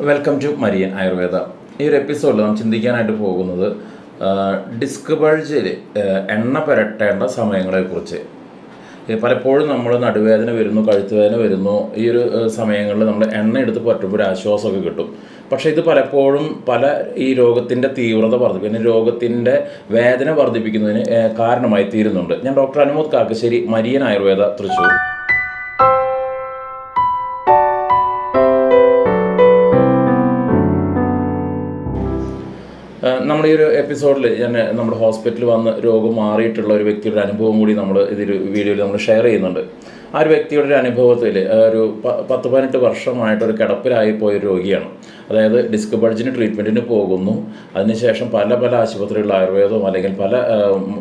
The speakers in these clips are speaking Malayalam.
Welcome to Marian Ayurveda. ഈ ഒരു എപ്പിസോഡിൽ നാം ചിന്തിക്കാനായിട്ട് പോകുന്നത് ഡിസ്ക് ബൾജിൽ എണ്ണ പുരട്ടേണ്ട സമയങ്ങളെക്കുറിച്ച്. പലപ്പോഴും നമ്മൾ നടുവേദന വരുന്നു, കഴുത്തുവേദന വരുന്നു, ഈ ഒരു സമയങ്ങളിൽ നമ്മൾ എണ്ണ എടുത്ത് പുരട്ടുമ്പോൾ ഒരു ആശ്വാസമൊക്കെ കിട്ടും. പക്ഷേ ഇത് പലപ്പോഴും ഈ രോഗത്തിൻ്റെ തീവ്രത വർദ്ധിപ്പിക്കുന്ന, രോഗത്തിൻ്റെ വേദന വർദ്ധിപ്പിക്കുന്നതിന് കാരണമായി തീരുന്നുണ്ട്. ഞാൻ ഡോക്ടർ അനുമോദ് കാക്കശ്ശേരി, മരിയൻ ആയുർവേദ, തൃശ്ശൂർ. നമ്മുടെ ഈ ഒരു എപ്പിസോഡിൽ ഞാൻ നമ്മുടെ ഹോസ്പിറ്റലിൽ വന്ന് രോഗം മാറിയിട്ടുള്ള ഒരു വ്യക്തിയുടെ അനുഭവം കൂടി നമ്മൾ വീഡിയോയിൽ നമ്മൾ ഷെയർ ചെയ്യുന്നുണ്ട്. ആ ഒരു വ്യക്തിയുടെ ഒരു അനുഭവത്തിൽ ഒരു 10-18 വർഷമായിട്ടൊരു കിടപ്പിലായി പോയൊരു രോഗിയാണ്. അതായത് ഡിസ്ക് ബൾജിന് ട്രീറ്റ്മെൻറ്റിന് പോകുന്നു, അതിനുശേഷം പല ആശുപത്രികളിൽ ആയുർവേദവും അല്ലെങ്കിൽ പല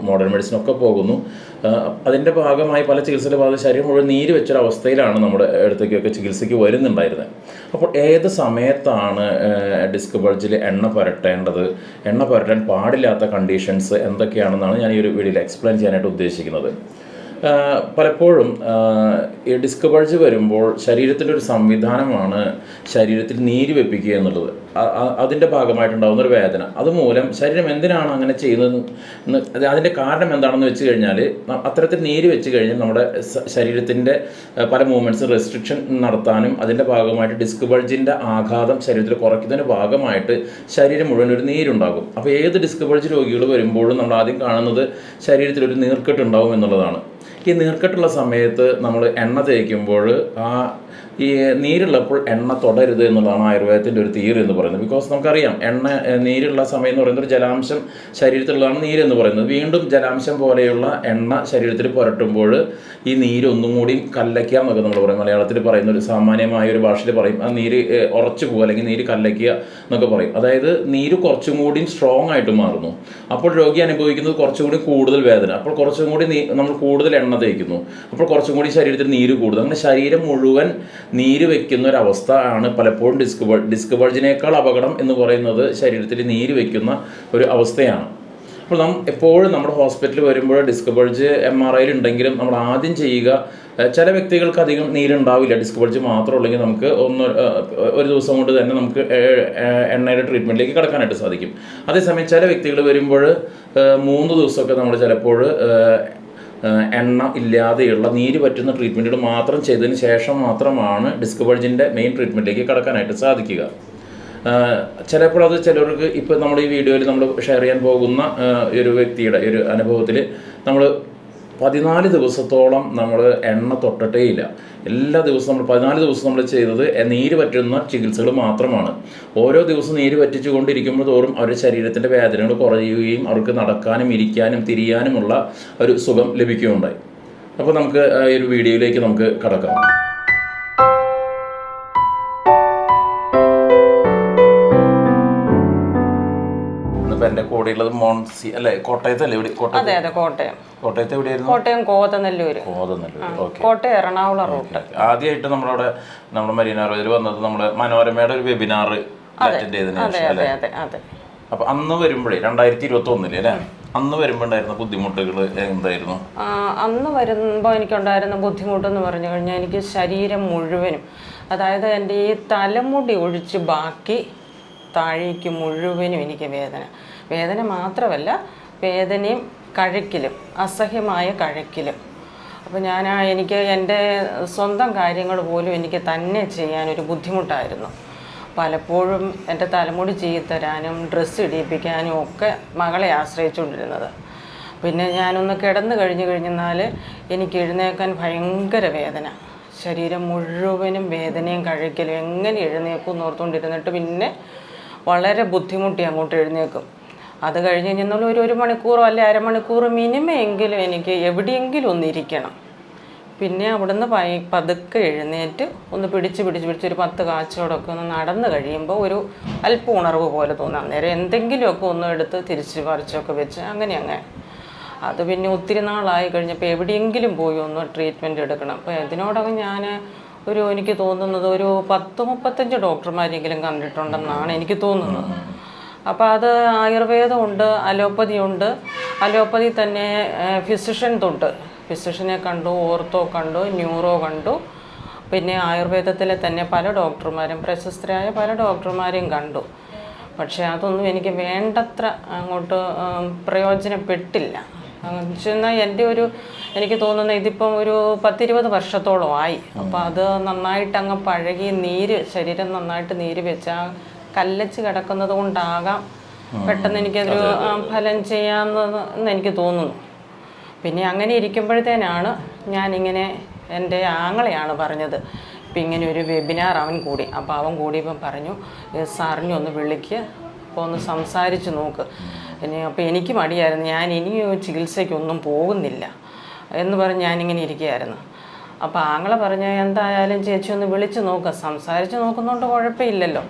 മോഡേൺ മെഡിസിനൊക്കെ പോകുന്നു. അതിൻ്റെ ഭാഗമായി പല ചികിത്സയുടെ ഭാഗത്ത് ശരീരം മുഴുവൻ നീര് വെച്ചൊരവസ്ഥയിലാണ് നമ്മുടെ അടുത്തേക്കൊക്കെ ചികിത്സയ്ക്ക് വരുന്നുണ്ടായിരുന്നത്. അപ്പോൾ ഏത് സമയത്താണ് ഡിസ്ക് ബൾജിൽ എണ്ണ പുരട്ടേണ്ടത്, എണ്ണ പുരട്ടാൻ പാടില്ലാത്ത കണ്ടീഷൻസ് എന്തൊക്കെയാണെന്നാണ് ഞാൻ ഈ ഒരു വീഡിയോയിൽ എക്സ്പ്ലെയിൻ ചെയ്യാനായിട്ട് ഉദ്ദേശിക്കുന്നത്. പലപ്പോഴും ഈ ഡിസ്ക് ബൾജ് വരുമ്പോൾ ശരീരത്തിൻ്റെ ഒരു സംവിധാനമാണ് ശരീരത്തിൽ നീര് വെപ്പിക്കുക എന്നുള്ളത്. അതിൻ്റെ ഭാഗമായിട്ടുണ്ടാകുന്നൊരു വേദന, അതുമൂലം ശരീരം എന്തിനാണ് അങ്ങനെ ചെയ്യുന്നത്, അതിൻ്റെ കാരണം എന്താണെന്ന് വെച്ച് കഴിഞ്ഞാൽ, അത്തരത്തിൽ നീര് വെച്ച് കഴിഞ്ഞാൽ നമ്മുടെ ശരീരത്തിൻ്റെ പല മൂവ്മെൻറ്റ്സ് റെസ്ട്രിക്ഷൻ നടത്താനും അതിൻ്റെ ഭാഗമായിട്ട് ഡിസ്ക് ബൾജിൻ്റെ ആഘാതം ശരീരത്തിൽ കുറയ്ക്കുന്നതിൻ്റെ ഭാഗമായിട്ട് ശരീരം മുഴുവൻ ഒരു നീരുണ്ടാകും. അപ്പോൾ ഏത് ഡിസ്ക് ബൾജ് രോഗികൾ വരുമ്പോഴും നമ്മൾ ആദ്യം കാണുന്നത് ശരീരത്തിലൊരു നീർക്കെട്ടുണ്ടാവും എന്നുള്ളതാണ്. ഈ നീർക്കെട്ടുള്ള സമയത്ത് നമ്മൾ എണ്ണ തേക്കുമ്പോൾ ഈ നീരുള്ളപ്പോൾ എണ്ണ തൊടരുത് എന്നുള്ളതാണ് ആയുർവേദത്തിൻ്റെ ഒരു തിയറി എന്ന് പറയുന്നത്. ബിക്കോസ് നമുക്കറിയാം, നീരുള്ള സമയം എന്ന് പറയുന്നത് ഒരു ജലാംശം ശരീരത്തിലുള്ളതാണ് നീരെന്ന് പറയുന്നത്. വീണ്ടും ജലാംശം പോലെയുള്ള എണ്ണ ശരീരത്തിൽ പുരട്ടുമ്പോൾ ഈ നീര് ഒന്നും കൂടി കല്ലയ്ക്കുക എന്നൊക്കെ നമ്മൾ പറയും. മലയാളത്തിൽ പറയുന്ന ഒരു സാമാന്യമായ ഒരു ഭാഷയിൽ പറയും, ആ നീര് ഉറച്ചു പോകുക അല്ലെങ്കിൽ നീര് കല്ലയ്ക്കുക എന്നൊക്കെ പറയും. അതായത് നീര് കുറച്ചും കൂടി സ്ട്രോങ് ആയിട്ട് മാറുന്നു. അപ്പോൾ രോഗി അനുഭവിക്കുന്നത് കുറച്ചും കൂടി കൂടുതൽ വേദന. അപ്പോൾ കുറച്ചും കൂടി നമ്മൾ കൂടുതൽ എണ്ണ തേക്കുന്നു, അപ്പോൾ കുറച്ചും കൂടി ശരീരത്തിൽ നീര് കൂടുന്നു. അങ്ങനെ ശരീരം മുഴുവൻ നീര് വെക്കുന്ന ഒരവസ്ഥ ആണ് പലപ്പോഴും ഡിസ്ക് ബൾജിനേക്കാൾ അപകടം എന്ന് പറയുന്നത് ശരീരത്തിൽ നീര് വെക്കുന്ന ഒരു അവസ്ഥയാണ്. അപ്പോൾ എപ്പോഴും നമ്മുടെ ഹോസ്പിറ്റലിൽ വരുമ്പോൾ ഡിസ്ക് ബൾജ് MRI ഉണ്ടെങ്കിലും നമ്മൾ ആദ്യം ചെയ്യുക, ചില വ്യക്തികൾക്ക് അധികം നീരുണ്ടാവില്ല, ഡിസ്ക് ബൾജ് മാത്രം ഉള്ളെങ്കിൽ നമുക്ക് ഒരു ദിവസം കൊണ്ട് തന്നെ നമുക്ക് എണ്ണയുടെ ട്രീറ്റ്മെൻറ്റിലേക്ക് കിടക്കാനായിട്ട് സാധിക്കും. അതേസമയം ചില വ്യക്തികൾ വരുമ്പോൾ 3 ദിവസമൊക്കെ നമ്മൾ ചിലപ്പോൾ എണ്ണ ഇല്ലാതെയുള്ള നീര് പറ്റുന്ന ട്രീറ്റ്മെൻറ്റുകൾ മാത്രം ചെയ്തതിന് ശേഷം മാത്രമാണ് ഡിസ്ക് ബൾജിൻ്റെ മെയിൻ ട്രീറ്റ്മെൻറ്റിലേക്ക് കടക്കാനായിട്ട് സാധിക്കുക. ചിലപ്പോൾ അത് ചിലർക്ക് ഇപ്പോൾ നമ്മൾ ഈ വീഡിയോയിൽ നമ്മൾ ഷെയർ ചെയ്യാൻ പോകുന്ന ഒരു വ്യക്തിയുടെ ഒരു അനുഭവത്തിൽ നമ്മൾ 14 ദിവസത്തോളം നമ്മൾ എണ്ണ തൊട്ടിട്ടേയില്ല. എല്ലാ ദിവസവും നമ്മൾ 14 ദിവസം നമ്മൾ ചെയ്തത് നീര് പറ്റുന്ന ചികിത്സകൾ മാത്രമാണ്. ഓരോ ദിവസവും നീര് പറ്റിച്ചു കൊണ്ടിരിക്കുമ്പോൾ തോറും അവരുടെ ശരീരത്തിൻ്റെ വേദനകൾ കുറയുകയും അവർക്ക് നടക്കാനും ഇരിക്കാനും തിരിയാനുമുള്ള ഒരു സുഖം ലഭിക്കുകയുണ്ടായി. അപ്പോൾ നമുക്ക് ഈ ഒരു വീഡിയോയിലേക്ക് നമുക്ക് കടക്കാം. എൻ്റെ കൂടെയുള്ളത് മോൺസി അല്ലേ, കോട്ടയത്തല്ലേ? അതെ, കോട്ടയത്ത് എവിടെയായിരുന്നു? കോട്ടയം കോതനല്ലൂർ. ഓക്കെ. കോട്ടയം എറണാകുളം റൂട്ട്. ആദ്യമായിട്ട് നമ്മുടെ മരീന ആയുർവേദത്തിൽ വന്നത് നമ്മുടെ മനോരമയുടെ ഒരു വെബിനാർ അറ്റൻഡ് ചെയ്തതിന് ശേഷം അല്ലേ? അപ്പൊ അന്ന് വരുമ്പോഴേ 2021 അല്ലേ, അന്ന് വരുമ്പോൾ ഉണ്ടായിരുന്ന ബുദ്ധിമുട്ടുകൾ എന്തായിരുന്നു? അന്ന് വരുമ്പോൾ എനിക്കുണ്ടായിരുന്ന ബുദ്ധിമുട്ടെന്ന് പറഞ്ഞു കഴിഞ്ഞാൽ, എനിക്ക് ശരീരം മുഴുവനും, അതായത് എൻ്റെ ഈ തലമുടി ഒഴിച്ച് ബാക്കി താഴേക്ക് മുഴുവനും എനിക്ക് വേദന മാത്രമല്ല, വേദനയും കഴക്കിലും, അസഹ്യമായ കഴക്കിലും. അപ്പോൾ എനിക്ക് എൻ്റെ സ്വന്തം കാര്യങ്ങൾ പോലും എനിക്ക് തന്നെ ചെയ്യാനൊരു ബുദ്ധിമുട്ടായിരുന്നു. പലപ്പോഴും എൻ്റെ തലമുടി ചെയ്തുതരാനും ഡ്രസ്സ് ഇടിയിപ്പിക്കാനും ഒക്കെ മകളെ ആശ്രയിച്ചുകൊണ്ടിരുന്നത്. പിന്നെ ഞാനൊന്ന് കിടന്നു കഴിഞ്ഞാൽ എനിക്ക് എഴുന്നേൽക്കാൻ ഭയങ്കര വേദന, ശരീരം മുഴുവനും വേദനയും കഴക്കിലും. എങ്ങനെ എഴുന്നേക്കും എന്നോർത്തുകൊണ്ടിരുന്നിട്ട് പിന്നെ വളരെ ബുദ്ധിമുട്ടി അങ്ങോട്ട് എഴുന്നേക്കും. അത് കഴിഞ്ഞ് കഴിഞ്ഞാൽ ഒരു മണിക്കൂറോ അല്ലെ അരമണിക്കൂർ മിനിമം എങ്കിലും എനിക്ക് എവിടെയെങ്കിലും ഒന്നിരിക്കണം. പിന്നെ അവിടുന്ന് പതുക്കെ എഴുന്നേറ്റ് ഒന്ന് പിടിച്ച് ഒരു 10 കാച്ചോടൊക്കെ ഒന്ന് നടന്നു കഴിയുമ്പോൾ ഒരു അല്പം ഉണർവ് പോലെ തോന്നാം. നേരെ എന്തെങ്കിലുമൊക്കെ ഒന്നും എടുത്ത് തിരിച്ച് പറിച്ചൊക്കെ വെച്ച് അങ്ങനെ അത് പിന്നെ ഒത്തിരി നാളായി കഴിഞ്ഞപ്പോൾ എവിടെയെങ്കിലും പോയി ഒന്ന് ട്രീറ്റ്മെൻറ്റ് എടുക്കണം. അപ്പോൾ ഇതിനോടകം ഞാൻ എനിക്ക് തോന്നുന്നത് ഒരു 10-35 ഡോക്ടർമാരെങ്കിലും കണ്ടിട്ടുണ്ടെന്നാണ് എനിക്ക് തോന്നുന്നത്. അപ്പോൾ അത് ആയുർവേദമുണ്ട്, അലോപ്പതിയുണ്ട്. അലോപ്പതി തന്നെ ഫിസിഷ്യനെ കണ്ടു, ഓർത്തോ കണ്ടു, ന്യൂറോ കണ്ടു, പിന്നെ ആയുർവേദത്തിലെ തന്നെ പല ഡോക്ടർമാരും, പ്രശസ്തരായ പല ഡോക്ടർമാരെയും കണ്ടു. പക്ഷേ അതൊന്നും എനിക്ക് വേണ്ടത്ര അങ്ങോട്ട് പ്രയോജനപ്പെട്ടില്ല. എന്നാൽ എനിക്ക് തോന്നുന്നത് ഇതിപ്പം ഒരു 10-20 വർഷത്തോളമായി. അപ്പോൾ അത് നന്നായിട്ട് അങ്ങ് പഴകി ശരീരം നന്നായിട്ട് നീര് വെച്ച് ആ കല്ലച്ച് കിടക്കുന്നത് കൊണ്ടാകാം പെട്ടെന്ന് എനിക്കതൊരു ഫലം ചെയ്യാമെന്ന് എനിക്ക് തോന്നുന്നു. പിന്നെ അങ്ങനെ ഇരിക്കുമ്പോഴത്തേനാണ് ഞാനിങ്ങനെ എൻ്റെ ആങ്ങളെയാണ് പറഞ്ഞത്, ഇപ്പം ഇങ്ങനെ ഒരു വെബിനാർ അവൻ കൂടി. അപ്പോൾ അവൻ കൂടിയപ്പം പറഞ്ഞു, സാറിനെ ഒന്ന് വിളിക്ക്, അപ്പോൾ ഒന്ന് സംസാരിച്ച് നോക്ക്. അപ്പോൾ എനിക്ക് മടിയായിരുന്നു, ഞാൻ ഇനി ചികിത്സയ്ക്കൊന്നും പോകുന്നില്ല എന്ന് പറഞ്ഞ് ഞാനിങ്ങനെ ഇരിക്കുകയായിരുന്നു. അപ്പോൾ ആങ്ങളെ പറഞ്ഞു, എന്തായാലും ചേച്ചി ഒന്ന് വിളിച്ച് നോക്കുക, സംസാരിച്ച് നോക്കുന്നതുകൊണ്ട് കുഴപ്പമില്ലല്ലോ.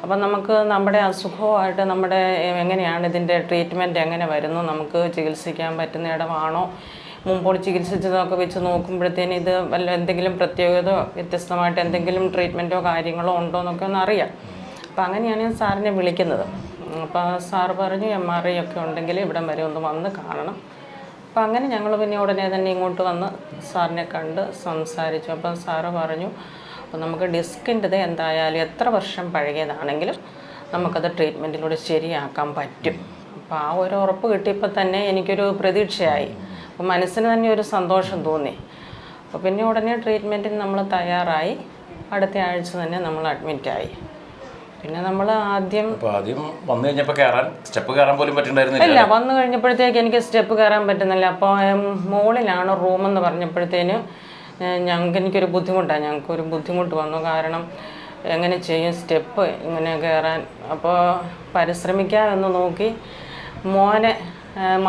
അപ്പം നമുക്ക് നമ്മുടെ അസുഖമായിട്ട് എങ്ങനെയാണ് ഇതിൻ്റെ ട്രീറ്റ്മെൻറ്റ് എങ്ങനെ വരുന്നു, നമുക്ക് ചികിത്സിക്കാൻ പറ്റുന്ന ഇടമാണോ, മുമ്പോട് ചികിത്സിച്ചതൊക്കെ വെച്ച് നോക്കുമ്പോഴത്തേന് ഇത് എന്തെങ്കിലും പ്രത്യേകതയോ വ്യത്യസ്തമായിട്ട് എന്തെങ്കിലും ട്രീറ്റ്മെൻറ്റോ കാര്യങ്ങളോ ഉണ്ടോ എന്നൊക്കെ ഒന്ന് അറിയാം. അപ്പോൾ അങ്ങനെയാണ് ഞാൻ സാറിനെ വിളിക്കുന്നത്. അപ്പോൾ സാറ് പറഞ്ഞു MRI ഒക്കെ ഉണ്ടെങ്കിൽ ഇവിടം വരെ ഒന്ന് വന്ന് കാണണം. അപ്പോൾ അങ്ങനെ ഞങ്ങൾ പിന്നെ ഉടനെ തന്നെ ഇങ്ങോട്ട് വന്ന് സാറിനെ കണ്ട് സംസാരിച്ചു. അപ്പം സാറ് പറഞ്ഞു, അപ്പോൾ നമുക്ക് ഡിസ്കിൻ്റെത് എന്തായാലും എത്ര വർഷം പഴകിയതാണെങ്കിലും നമുക്കത് ട്രീറ്റ്മെൻറ്റിലൂടെ ശരിയാക്കാൻ പറ്റും. അപ്പോൾ ആ ഒരു ഉറപ്പ് കിട്ടിയപ്പോൾ തന്നെ എനിക്കൊരു പ്രതീക്ഷയായി. അപ്പോൾ മനസ്സിന് തന്നെ ഒരു സന്തോഷം തോന്നി. അപ്പോൾ പിന്നെ ഉടനെ ട്രീറ്റ്മെൻറ്റിന് നമ്മൾ തയ്യാറായി. അടുത്ത ആഴ്ച തന്നെ നമ്മൾ അഡ്മിറ്റായി. പിന്നെ നമ്മൾ ആദ്യം വന്നു കഴിഞ്ഞപ്പോൾ സ്റ്റെപ്പ് കയറാൻ പോലും പറ്റുന്നുണ്ടായിരുന്നില്ല. ഇല്ല, വന്നു കഴിഞ്ഞപ്പോഴത്തേക്ക് എനിക്ക് സ്റ്റെപ്പ് കയറാൻ പറ്റുന്നില്ല. അപ്പോൾ മുകളിലാണ് റൂമെന്ന് പറഞ്ഞപ്പോഴത്തേന് എനിക്കൊരു ബുദ്ധിമുട്ടാണ്. ഞങ്ങൾക്കൊരു ബുദ്ധിമുട്ട് വന്നു. കാരണം എങ്ങനെ ചെയ്യും സ്റ്റെപ്പ് ഇങ്ങനെ കയറാൻ. അപ്പോൾ പരിശ്രമിക്കാമെന്ന് നോക്കി മോനെ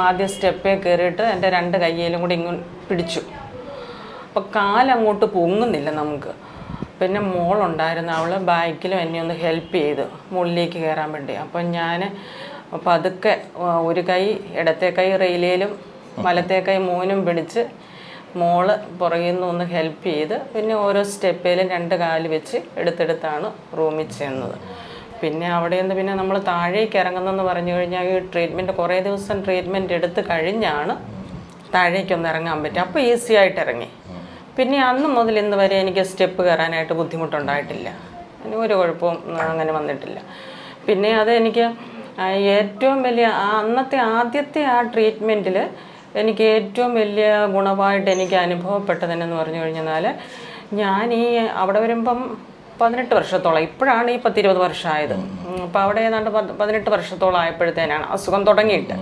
ആദ്യം സ്റ്റെപ്പേ കയറിയിട്ട് എൻ്റെ 2 കയ്യിലും കൂടി ഇങ്ങോട്ട് പിടിച്ചു. അപ്പോൾ കാലങ്ങോട്ട് പൊങ്ങുന്നില്ല നമുക്ക്. പിന്നെ മോളുണ്ടായിരുന്നു, അവൾ ബാക്കിലും എന്നെ ഒന്ന് ഹെൽപ്പ് ചെയ്തു മുകളിലേക്ക് കയറാൻ വേണ്ടി. അപ്പം ഞാൻ പതുക്കെ ഒരു കൈ ഇടത്തെ കൈ റെയിലേലും വലത്തെ കൈ മോനും പിടിച്ച് മോള് പുറകിൽ നിന്ന് ഒന്ന് ഹെൽപ്പ് ചെയ്ത് പിന്നെ ഓരോ സ്റ്റെപ്പിലും 2 കാല് വെച്ച് എടുത്തെടുത്താണ് റൂമിൽ ചെന്നത്. പിന്നെ അവിടെ നിന്ന് പിന്നെ നമ്മൾ താഴേക്ക് ഇറങ്ങുന്നതെന്ന് പറഞ്ഞു കഴിഞ്ഞാൽ ഈ ട്രീറ്റ്മെൻറ്റ് കുറേ ദിവസം ട്രീറ്റ്മെൻറ്റ് എടുത്ത് കഴിഞ്ഞാണ് താഴേക്കൊന്ന് ഇറങ്ങാൻ പറ്റും. അപ്പോൾ ഈസി ആയിട്ട് ഇറങ്ങി. പിന്നെ അന്ന് മുതൽ ഇന്ന് വരെ എനിക്ക് സ്റ്റെപ്പ് കയറാനായിട്ട് ബുദ്ധിമുട്ടുണ്ടായിട്ടില്ല. എനിക്ക് ഒരു കുഴപ്പവും അങ്ങനെ വന്നിട്ടില്ല. പിന്നെ അത് എനിക്ക് ഏറ്റവും വലിയ അന്നത്തെ ആദ്യത്തെ ആ ട്രീറ്റ്മെൻറ്റിൽ എനിക്ക് ഏറ്റവും വലിയ ഗുണമായിട്ട് എനിക്ക് അനുഭവപ്പെട്ടതെന്ന് പറഞ്ഞു കഴിഞ്ഞാൽ, ഞാൻ അവിടെ വരുമ്പം 18 വർഷത്തോളം, ഇപ്പോഴാണ് ഈ 10-20 വർഷമായത്. അപ്പോൾ അവിടെ ഏതാണ്ട് 18 വർഷത്തോളം ആയപ്പോഴത്തേനാണ് അസുഖം തുടങ്ങിയിട്ട്.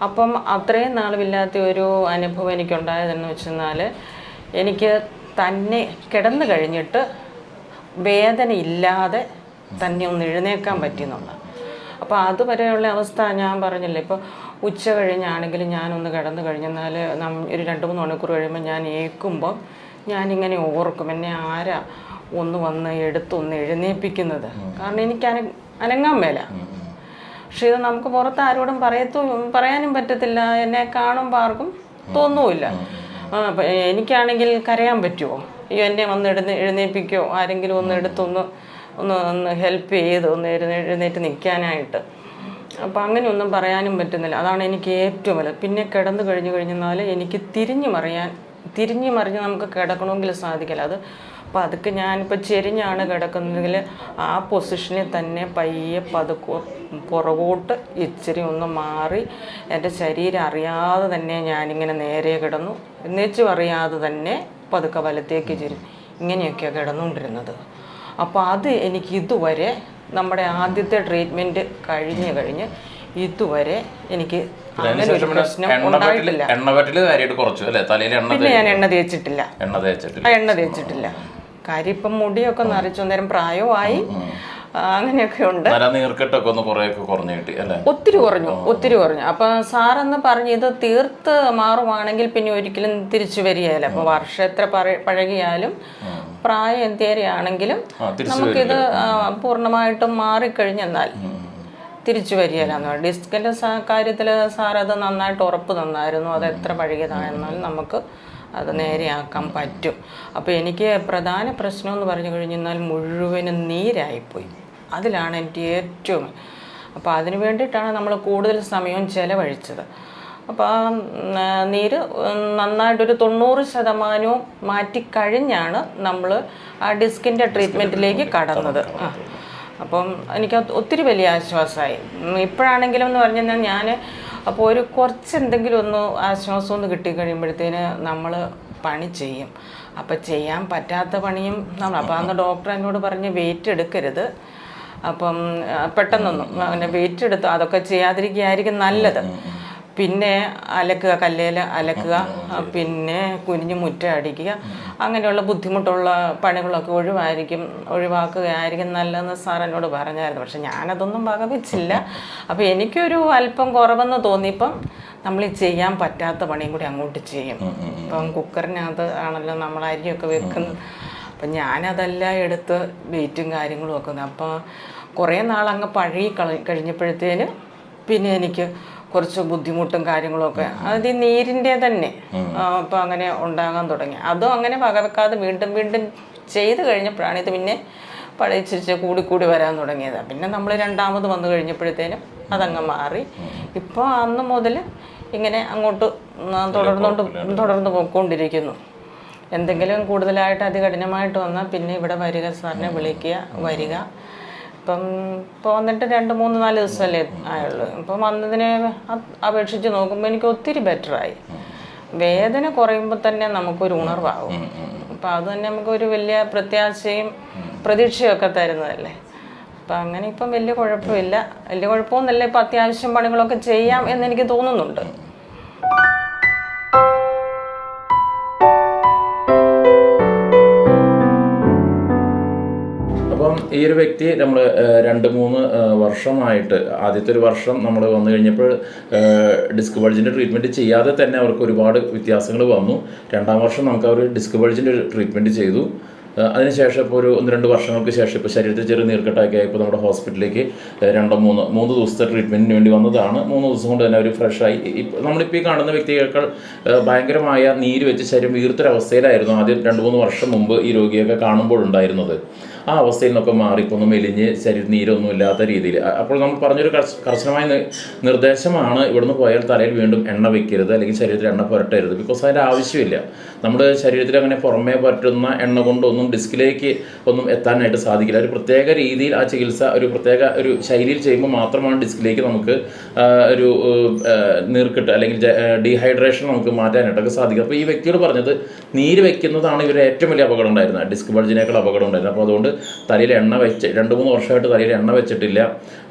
അപ്പം അത്രയും നാളുമില്ലാത്ത ഒരു അനുഭവം എനിക്കുണ്ടായതെന്ന് വെച്ചെന്നാൽ, എനിക്ക് തന്നെ കിടന്നു കഴിഞ്ഞിട്ട് വേദന ഇല്ലാതെ തന്നെ ഒന്ന് എഴുന്നേക്കാൻ പറ്റിയെന്നുള്ളത്. അപ്പോൾ അതുവരെയുള്ള അവസ്ഥ ഞാൻ പറഞ്ഞില്ലേ, ഇപ്പോൾ ഉച്ച കഴിഞ്ഞാണെങ്കിലും ഞാനൊന്ന് കിടന്നു കഴിഞ്ഞെന്നാൽ ഒരു 2-3 മണിക്കൂർ കഴിയുമ്പോൾ ഞാൻ ഏൽക്കുമ്പോൾ ഞാനിങ്ങനെ ഓർക്കും, എന്നെ ആരാ ഒന്ന് വന്ന് എടുത്തൊന്ന് എഴുന്നേൽപ്പിക്കുന്നത്. കാരണം എനിക്ക് അനങ്ങാൻ മേല. പക്ഷെ ഇത് നമുക്ക് പുറത്ത് ആരോടും പറയാനും പറ്റത്തില്ല, എന്നെ കാണുമ്പോൾ ആർക്കും തോന്നുമില്ല. എനിക്കാണെങ്കിൽ കരയാൻ പറ്റുമോ, എന്നെ വന്ന് എഴുന്നേൽപ്പിക്കുകയോ ആരെങ്കിലും ഒന്ന് ഒന്ന് ഹെൽപ്പ് ചെയ്ത് ഒന്ന് എഴുന്നേറ്റ് നിൽക്കാനായിട്ട്. അപ്പോൾ അങ്ങനെയൊന്നും പറയാനും പറ്റുന്നില്ല. അതാണ് എനിക്ക് ഏറ്റവും വലുത്. പിന്നെ കിടന്നു കഴിഞ്ഞാൽ എനിക്ക് തിരിഞ്ഞു മറിഞ്ഞ് നമുക്ക് കിടക്കണമെങ്കിൽ സാധിക്കില്ല. അത് അപ്പോൾ അതൊക്കെ ഞാനിപ്പോൾ ചെരിഞ്ഞാണ് കിടക്കുന്നതെങ്കിൽ ആ പൊസിഷനിൽ തന്നെ പയ്യെ പതുക്കെ പുറകോട്ട് ഇച്ചിരി ഒന്ന് മാറി എൻ്റെ ശരീരം അറിയാതെ തന്നെ ഞാനിങ്ങനെ നേരെ കിടന്നു, എന്നുവെച്ചും അറിയാതെ തന്നെ പതുക്കെ വലത്തേക്ക് ഇങ്ങനെയൊക്കെയാണ് കിടന്നുകൊണ്ടിരുന്നത്. അപ്പോൾ അത് എനിക്ക് ഇതുവരെ നമ്മുടെ ആദ്യത്തെ ട്രീറ്റ്മെൻറ്റ് കഴിഞ്ഞ് ഇതുവരെ എനിക്ക് അങ്ങനെ ഒരു പ്രശ്നം ഉണ്ടായിട്ടില്ല. പിന്നെ ഞാൻ എണ്ണ തേച്ചിട്ടില്ല. കാര്യം ഇപ്പം മുടിയൊക്കെ നരച്ചു, നേരം പ്രായമായി, അങ്ങനെയൊക്കെ ഉണ്ട്. ഒത്തിരി കുറഞ്ഞു. അപ്പം സാറെന്ന് പറഞ്ഞ് ഇത് തീർത്ത് മാറുവാണെങ്കിൽ പിന്നെ ഒരിക്കലും തിരിച്ചു വരികയില്ല. അപ്പോൾ വർഷം എത്ര പഴകിയാലും പ്രായം എന്തേരെയാണെങ്കിലും നമുക്കിത് പൂർണ്ണമായിട്ടും മാറിക്കഴിഞ്ഞെന്നാൽ തിരിച്ചു വരികയില്ല. ഡിസ്കിൻ്റെ കാര്യത്തിൽ സാറത് നന്നായിട്ട് ഉറപ്പ് തന്നായിരുന്നു. അത് എത്ര പഴകിയതാണെന്നാലും നമുക്ക് അത് നേരെയാക്കാൻ പറ്റും. അപ്പോൾ എനിക്ക് പ്രധാന പ്രശ്നം എന്ന് പറഞ്ഞു കഴിഞ്ഞാൽ മുഴുവനും നീരായിപ്പോയി. അതിലാണ് എനിക്ക് ഏറ്റവും. അപ്പോൾ അതിന് വേണ്ടിയിട്ടാണ് നമ്മൾ കൂടുതൽ സമയം ചിലവഴിച്ചത്. അപ്പോൾ ആ നീര് നന്നായിട്ടൊരു 90% മാറ്റിക്കഴിഞ്ഞാണ് നമ്മൾ ആ ഡിസ്കിൻ്റെ ട്രീറ്റ്മെൻറ്റിലേക്ക് കടന്നത്. അപ്പം എനിക്ക് ഒത്തിരി വലിയ ആശ്വാസമായി. ഇപ്പോഴാണെങ്കിലും എന്ന് പറഞ്ഞു കഴിഞ്ഞാൽ ഞാൻ അപ്പോൾ ഒരു കുറച്ച് എന്തെങ്കിലും ഒന്ന് ആശ്വാസം ഒന്ന് കിട്ടിക്കഴിയുമ്പോഴത്തേന് നമ്മൾ പണി ചെയ്യും. അപ്പം ചെയ്യാൻ പറ്റാത്ത പണിയും നമ്മൾ അപ്പോൾ അന്ന് ഡോക്ടർ എന്നോട് പറഞ്ഞ് വെയിറ്റ് എടുക്കരുത്, അപ്പം പെട്ടെന്നൊന്നും അങ്ങനെ വെയിറ്റ് എടുത്ത് അതൊക്കെ ചെയ്യാതിരിക്കുകയായിരിക്കും നല്ലത്. പിന്നെ അലക്കുക, കല്ലേൽ അലക്കുക, പിന്നെ കുനിഞ്ഞ് മുറ്റം അടിക്കുക, അങ്ങനെയുള്ള ബുദ്ധിമുട്ടുള്ള പണികളൊക്കെ ഒഴിവാക്കുകയായിരിക്കും നല്ലതെന്ന് സാർ എന്നോട് പറഞ്ഞായിരുന്നു. പക്ഷെ ഞാനതൊന്നും വകവെച്ചില്ല. അപ്പോൾ എനിക്കൊരു അല്പം കുറവെന്ന് തോന്നിയപ്പം നമ്മൾ ഈ ചെയ്യാൻ പറ്റാത്ത പണിയും കൂടി അങ്ങോട്ട് ചെയ്യും. ഇപ്പം കുക്കറിനകത്ത് ആണല്ലോ നമ്മൾ അരിയൊക്കെ വെക്കുന്നത്. അപ്പം ഞാനതെല്ലാം എടുത്ത് വെയിറ്റും കാര്യങ്ങളും വെക്കുന്നത്. അപ്പോൾ കുറേ നാളങ്ങ് പഴകി കഴിഞ്ഞപ്പോഴത്തേന് പിന്നെ എനിക്ക് കുറച്ച് ബുദ്ധിമുട്ടും കാര്യങ്ങളുമൊക്കെ അത് ഈ നീരിൻ്റെ തന്നെ അപ്പം അങ്ങനെ ഉണ്ടാകാൻ തുടങ്ങി. അതും അങ്ങനെ വകവെക്കാതെ വീണ്ടും വീണ്ടും ചെയ്ത് കഴിഞ്ഞപ്പോഴാണ് ഇത് പിന്നെ പഴയിച്ചിരിച്ച് കൂടി വരാൻ തുടങ്ങിയത്. പിന്നെ നമ്മൾ രണ്ടാമത് വന്നു കഴിഞ്ഞപ്പോഴത്തേനും അതങ്ങ് മാറി. ഇപ്പോൾ അന്ന് മുതൽ ഇങ്ങനെ അങ്ങോട്ട് തുടർന്ന് പോയിക്കൊണ്ടിരിക്കുന്നു. എന്തെങ്കിലും കൂടുതലായിട്ട് അതികഠിനമായിട്ട് വന്നാൽ പിന്നെ ഇവിടെ വരിക, സാറിനെ വിളിക്കുക, വരിക. ഇപ്പോൾ വന്നിട്ട് 2-3-4 ദിവസമല്ലേ ആയുള്ളൂ. ഇപ്പം വന്നതിനെ അപേക്ഷിച്ച് നോക്കുമ്പോൾ എനിക്ക് ഒത്തിരി ബെറ്ററായി. വേദന കുറയുമ്പോൾ തന്നെ നമുക്കൊരു ഉണർവാകും. അപ്പം അത് തന്നെ നമുക്കൊരു വലിയ പ്രത്യാശയും പ്രതീക്ഷയൊക്കെ തരുന്നതല്ലേ. അപ്പം അങ്ങനെ ഇപ്പം വലിയ കുഴപ്പമൊന്നുമില്ല. ഇപ്പം അത്യാവശ്യം പണികളൊക്കെ ചെയ്യാം എന്നെനിക്ക് തോന്നുന്നുണ്ട്. അപ്പം ഈ ഒരു വ്യക്തി നമ്മൾ 2-3 വർഷമായിട്ട്, ആദ്യത്തെ ഒരു വർഷം നമ്മൾ വന്നു കഴിഞ്ഞപ്പോൾ ഡിസ്ക് ബൾജിൻ്റെ ട്രീറ്റ്മെൻറ്റ് ചെയ്യാതെ തന്നെ അവർക്ക് ഒരുപാട് വ്യത്യാസങ്ങൾ വന്നു. 2ാം വർഷം നമുക്ക് അവർ ഡിസ്ക് ബൾജിൻ്റെ ഒരു ട്രീറ്റ്മെൻറ്റ് ചെയ്തു. അതിനുശേഷം ഇപ്പോൾ ഒരു 1-2 വർഷങ്ങൾക്ക് ശേഷം ഇപ്പോൾ ശരീരത്തിൽ ചെറിയ നീർക്കെട്ടൊക്കെ ആയപ്പോൾ നമ്മുടെ ഹോസ്പിറ്റലിലേക്ക് 2-3 ദിവസത്തെ ട്രീറ്റ്മെൻറ്റിന് വേണ്ടി വന്നതാണ്. 3 ദിവസം കൊണ്ട് തന്നെ അവർ ഫ്രഷായി. നമ്മളിപ്പോൾ ഈ കാണുന്ന വ്യക്തികൾ ഭയങ്കരമായ നീര് വെച്ച് ശരീരം വീർത്തൊരവസ്ഥയിലായിരുന്നു ആദ്യം 2-3 വർഷം മുമ്പ് ഈ രോഗിയൊക്കെ കാണുമ്പോഴുണ്ടായിരുന്നത്. ആ അവസ്ഥയിൽ നിന്നൊക്കെ മാറിക്കൊന്ന് മെലിഞ്ഞ് ശരീരം നീരൊന്നും ഇല്ലാത്ത രീതിയിൽ. അപ്പോൾ നമ്മൾ പറഞ്ഞൊരു കർശനമായ നിർദ്ദേശമാണ്, ഇവിടുന്ന് പോയാൽ തലയിൽ വീണ്ടും എണ്ണ വയ്ക്കരുത്, അല്ലെങ്കിൽ ശരീരത്തിൽ എണ്ണ പുരട്ടരുത്. ബിക്കോസ് അതിൻ്റെ ആവശ്യമില്ല. നമ്മുടെ ശരീരത്തിൽ അങ്ങനെ പുറമേ പുരട്ടുന്ന എണ്ണ കൊണ്ടൊന്നും ഡിസ്കിലേക്ക് ഒന്നും എത്താനായിട്ട് സാധിക്കില്ല. ഒരു പ്രത്യേക രീതിയിൽ ആ ചികിത്സ ഒരു ശൈലിയിൽ ചെയ്യുമ്പോൾ മാത്രമാണ് ഡിസ്കിലേക്ക് നമുക്ക് ഒരു നീർക്കെട്ട് അല്ലെങ്കിൽ ഡീഹൈഡ്രേഷൻ നമുക്ക് മാറ്റാനായിട്ടൊക്കെ സാധിക്കും. അപ്പോൾ ഈ വ്യക്തിയോട് പറഞ്ഞത് നീര് വയ്ക്കുന്നതാണ് ഇവരുടെ ഏറ്റവും വലിയ അപകടം ഉണ്ടായിരുന്നത്, ഡിസ്ക് ബൾജിനേക്കാൾ അപകടം ഉണ്ടായിരുന്നത്. അപ്പോൾ അതുകൊണ്ട് തലയിൽ എണ്ണ വെച്ച് 2-3 വർഷമായിട്ട് തലയിൽ എണ്ണ വെച്ചിട്ടില്ല,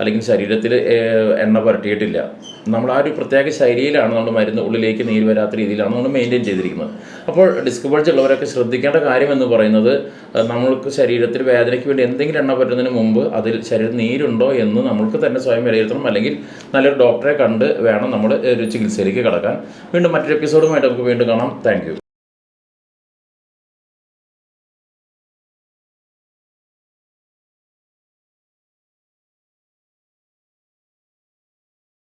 അല്ലെങ്കിൽ ശരീരത്തിൽ എണ്ണ പുരട്ടിയിട്ടില്ല. നമ്മൾ ആ ഒരു പ്രത്യേക ശൈലിയിലാണ് നമ്മൾ മരുന്ന് ഉള്ളിലേക്ക് നീര് വരാത്ത രീതിയിലാണ് നമ്മൾ മെയിൻറ്റെയിൻ ചെയ്തിരിക്കുന്നത്. അപ്പോൾ ഡിസ്ക് ബൾജ് ഉള്ളവരൊക്കെ ശ്രദ്ധിക്കേണ്ട കാര്യം എന്ന് പറയുന്നത്, നമ്മൾക്ക് ശരീരത്തിൽ വേദനയ്ക്ക് വേണ്ടി എന്തെങ്കിലും എണ്ണ പറ്റുന്നതിന് മുമ്പ് അതിൽ ശരീരത്തിൽ നീരുണ്ടോ എന്ന് നമ്മൾക്ക് തന്നെ സ്വയം വിലയിരുത്തണം, അല്ലെങ്കിൽ നല്ലൊരു ഡോക്ടറെ കണ്ട് വേണം നമ്മൾ ഒരു ചികിത്സയിലേക്ക് കടക്കാൻ. വീണ്ടും മറ്റൊരു എപ്പിസോഡുമായിട്ട് നമുക്ക് വീണ്ടും കാണാം. Thank you.